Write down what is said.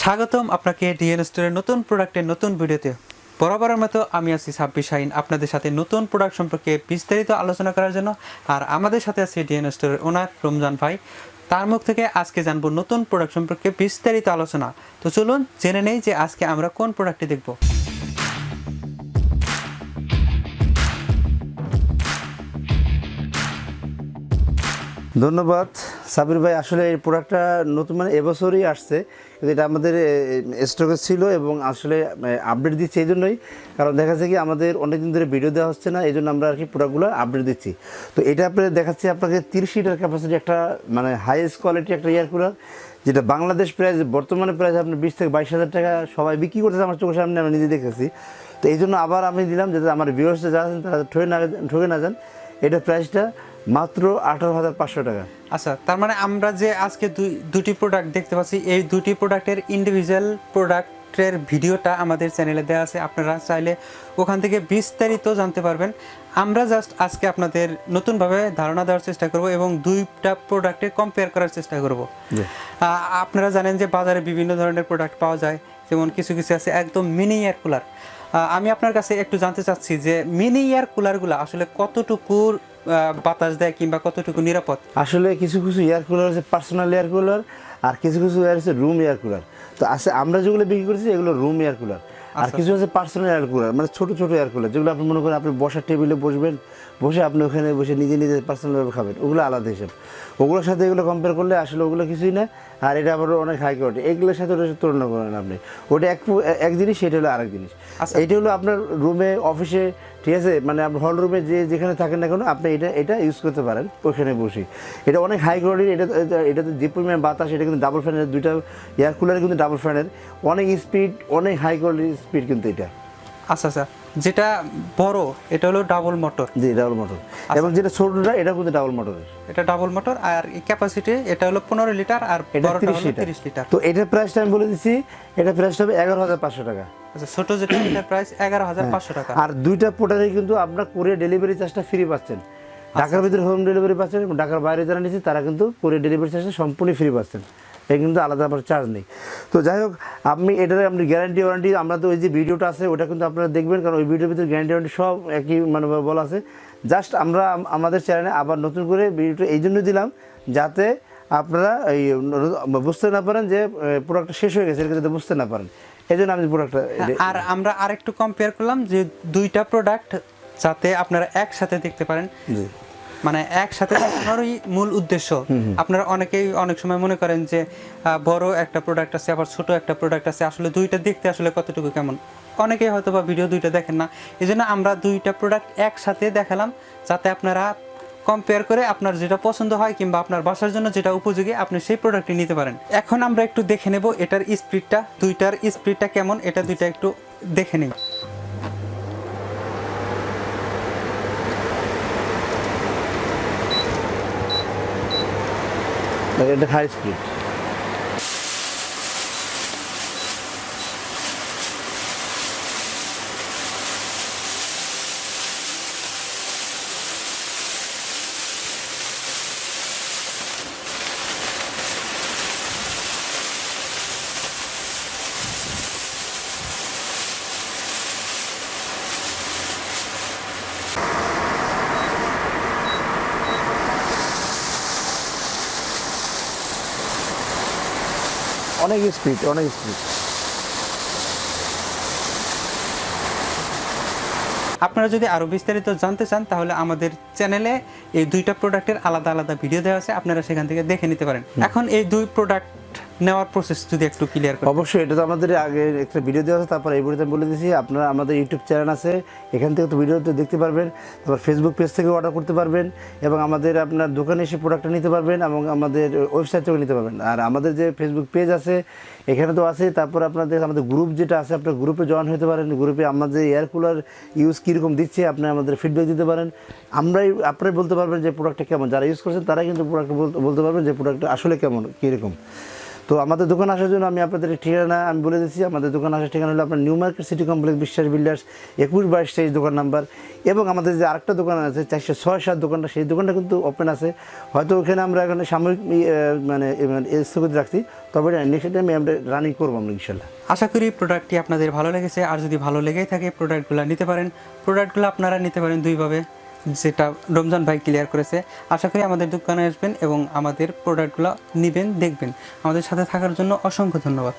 স্বাগতম আপনাকে ডিএন স্টোরের নতুন প্রোডাক্টের নতুন ভিডিওতে। বরাবরের মতো আমি আছি সাব্বির শাহিন আপনাদের সাথে নতুন প্রোডাক্ট সম্পর্কে বিস্তারিত আলোচনা করার জন্য। আর আমাদের সাথে আছে ডিএন স্টোরের ওনার রমজান ভাই। তার মুখ থেকে আজকে জানবো নতুন প্রোডাক্ট সম্পর্কে বিস্তারিত আলোচনা। তো চলুন জেনে নেই যে আজকে আমরা কোন প্রোডাক্টটি দেখব। ধন্যবাদ সাবির ভাই। আসলে এই প্রোডাক্টটা নতুন এবছরই আসছে, কিন্তু এটা আমাদের স্টকে ছিল এবং আসলে আপডেট দিচ্ছি এই জন্যই, কারণ দেখা যাচ্ছে কি আমাদের অনেকদিন ধরে ভিডিও দেওয়া হচ্ছে না, এই জন্য আমরা আর কি প্রোডাক্টগুলো আপডেট দিচ্ছি। তো এটা আপনাদের দেখাচ্ছি আপনাকে 30 লিটার ক্যাপাসিটি একটা হাইয়েস্ট কোয়ালিটি একটা এয়ার কুলার, যেটা বাংলাদেশ প্রাইস বর্তমানে প্রাইস আপনার 20 থেকে 22 হাজার টাকা সবাই বিক্রি করতেছে আমার চোখের সামনে, আমি নিজে দেখেছি। তো এই জন্য আবার আমি দিলাম যাতে আমার ভিউয়ার্সরা যারা আছেন তারা ঠকে না যান। এটা প্রাইসটা মাত্র 18,500 টাকা। আচ্ছা, তার মানে আমরা যে আজকে দুটি প্রোডাক্ট দেখতে পাচ্ছি, এই দুটি প্রোডাক্টের ইন্ডিভিজুয়াল প্রোডাক্টের ভিডিওটা আমাদের চ্যানেলে দেওয়া আছে, আপনারা চাইলে ওখান থেকে বিস্তারিত জানতে পারবেন। আমরা জাস্ট আজকে আপনাদের নতুনভাবে ধারণা দেওয়ার চেষ্টা করব এবং দুইটা প্রোডাক্টের কম্পেয়ার করার চেষ্টা করব। আপনারা জানেন যে বাজারে বিভিন্ন ধরনের প্রোডাক্ট পাওয়া যায়, যেমন কিছু কিছু আছে একদম মিনি এয়ার কুলার। আমি আপনার কাছে একটু জানতে চাচ্ছি যে মিনি এয়ার কুলারগুলো আসলে কতটুকু বাতাস দেয় কিংবা কতটুকু নিরাপদ? আসলে কিছু কিছু এয়ার কুলার আছে পার্সোনাল এয়ার কুলার, আর কিছু কিছু এয়ার আছে রুম এয়ার কুলার। তো আছে আমরা যেগুলো বিক্রি করছি এগুলো রুম এয়ার কুলার, আর কিছু আছে পার্সোনাল এয়ার কুলার, ছোট ছোট এয়ার কুলার, যেগুলো আপনি মনে করেন আপনি বসার টেবিলে বসবেন, বসে আপনি ওখানে বসে নিজে নিজে পার্সোনালভাবে খাবেন, ওগুলো আলাদা হিসাব। ওগুলোর সাথে এগুলো কম্পেয়ার করলে আসলে ওগুলো কিছুই না, আর এটা আবার অনেক হাই কোয়ালিটি। এগুলোর সাথে ওটা তুলনা করেন আপনি, ওটা এক জিনিস, সেটা হলো আরেক জিনিস। এইটা হলো আপনার রুমে, অফিসে, ঠিক আছে, আপনার হল রুমে যেখানে থাকেন না কেন আপনি এটা ইউজ করতে পারেন ওইখানে বসে। এটা অনেক হাই কোয়ালিটি। এটাতে যে পরিমাণ বাতাস, এটা কিন্তু ডাবল ফ্যানের, দুইটা এয়ার কুলার কিন্তু ডাবল ফ্যানের, অনেক স্পিড, অনেক হাই কোয়ালিটির স্পিড কিন্তু এটা। আচ্ছা আচ্ছা, যেটা বড় এটা হলো ডাবল মোটর। জি, ডাবল মোটর। এবং যেটা ছোটটা এটা কিন্তু ডাবল মোটরের, এটা ডাবল মোটর। আর ক্যাপাসিটি এটা হলো 15 লিটার আর বড়টা হলো 30 লিটার। তো এটার প্রাইসটা আমি বলে দিচ্ছি, এটা প্রাইসটা হবে 11,500 টাকা। আচ্ছা, ছোট যেটা এটার প্রাইস 11,500 টাকা। আর দুইটা প্রোডাক্টে কিন্তু আপনারা কোরিয়ার ডেলিভারি চার্জটা ফ্রি পাচ্ছেন। ঢাকার ভিতরে হোম ডেলিভারি পাচ্ছেন এবং ঢাকার বাইরে যারা নিচ্ছে তারা কিন্তু কোরিয়ার ডেলিভারি চার্জটা সম্পূর্ণ ফ্রি পাচ্ছেন, এটা কিন্তু আলাদা আবার চার্জ নেই। তো যাই হোক, আপনি এটার আপনি গ্যারান্টি ওয়ারেন্টি, আমরা তো ওই যে ভিডিওটা আছে ওটা কিন্তু আপনারা দেখবেন, কারণ ওই ভিডিওর ভিতরে গ্যারান্টি ওয়ারেন্টি সব একই বলা আছে। জাস্ট আমরা আমাদের চ্যানেলে আবার নতুন করে ভিডিওটা এই জন্য দিলাম যাতে আপনারা এই বুঝতে না পারেন যে প্রোডাক্টটা শেষ হয়ে গেছে, এটা যাতে বুঝতে না পারেন, এই জন্য আমি প্রোডাক্টটা। আর আমরা আরেকটু কম্পেয়ার করলাম যে দুইটা প্রোডাক্ট যাতে আপনারা একসাথে দেখতে পারেন, একসাথে দেখানোরই মূল উদ্দেশ্য। আপনারা অনেকেই অনেক সময় মনে করেন যে বড় একটা প্রোডাক্ট আছে আবার ছোট একটা প্রোডাক্ট আছে, আসলে দুইটা দেখতে আসলে কতটুকু কেমন, অনেকেই হয়তো বা ভিডিও দুইটা দেখেন না। এই জন্য আমরা দুইটা প্রোডাক্ট একসাথে দেখালাম যাতে আপনারা কম্পেয়ার করে আপনার যেটা পছন্দ হয় কিংবা আপনার বাসার জন্য যেটা উপযোগী আপনি সেই প্রোডাক্টটি নিতে পারেন। এখন আমরা একটু দেখে নেব এটার স্পিডটা, দুইটার স্পিডটা কেমন, এটা দুইটা একটু দেখে নিই। এটা হাই স্পিড। অনেক স্পিড, অনেক স্পিড। আপনারা যদি আরো বিস্তারিত জানতে চান তাহলে আমাদের চ্যানেলে এই দুইটা প্রোডাক্টের আলাদা আলাদা ভিডিও দেওয়া আছে, আপনারা সেখান থেকে দেখে নিতে পারেন। এখন এই দুই প্রোডাক্ট নেওয়ার প্রসেস যদি একটু ক্লিয়ার করেন। অবশ্যই, এটা তো আমাদের আগে একটা ভিডিও দেওয়া আছে, তারপর এই ভিডিওতে বলে দিয়েছি। আপনারা আমাদের ইউটিউব চ্যানেল আছে, এখান থেকে তো ভিডিওতে দেখতে পারবেন, তারপর ফেসবুক পেজ থেকে অর্ডার করতে পারবেন, এবং আমাদের আপনার দোকানে এসে প্রোডাক্টটা নিতে পারবেন, এবং আমাদের ওয়েবসাইট থেকেও নিতে পারবেন। আর আমাদের যে ফেসবুক পেজ আছে এখানে তো আছে, তারপর আপনাদের আমাদের গ্রুপ যেটা আছে, আপনার গ্রুপে জয়েন হতে পারেন। গ্রুপে আমাদের এয়ার কুলার ইউজ কীরকম দিচ্ছে আপনি আমাদের ফিডব্যাক দিতে পারেন, আপনারাই বলতে পারবেন যে প্রোডাক্টটা কেমন। যারা ইউজ করছেন তারাই কিন্তু প্রোডাক্ট বলতে পারবেন যে প্রোডাক্টটা আসলে কেমন, কীরকম। তো আমাদের দোকান আসার জন্য আমি আপনাদের ঠিকানা আমি বলে দিচ্ছি। আমাদের দোকান আসার ঠিকানা হলো আপনার নিউ মার্কেট সিটি কমপ্লেক্স বিশ্বাস বিল্ডার্স 21-22 দোকান নাম্বার। এবং আমাদের যে আরেকটা দোকান আছে 406-7 দোকানটা, সেই দোকানটা কিন্তু ওপেন আছে। হয়তো ওখানে আমরা এখানে সাময়িক মানে স্থগিত রাখছি, তবে নেক্সট টাইম আমরা রানিং করবো আমরা ইনশাল্লাহ। আশা করি প্রোডাক্টটি আপনাদের ভালো লেগেছে। আর যদি ভালো লেগেই থাকে প্রোডাক্টগুলো নিতে পারেন। প্রোডাক্টগুলো আপনারা নিতে পারেন দুইভাবে, যেটা রমজান ভাই ক্লিয়ার করেছে। আশা করি আমাদের দোকানে আসবেন এবং আমাদের প্রোডাক্টগুলো নেবেন, দেখবেন। আমাদের সাথে থাকার জন্য অসংখ্য ধন্যবাদ।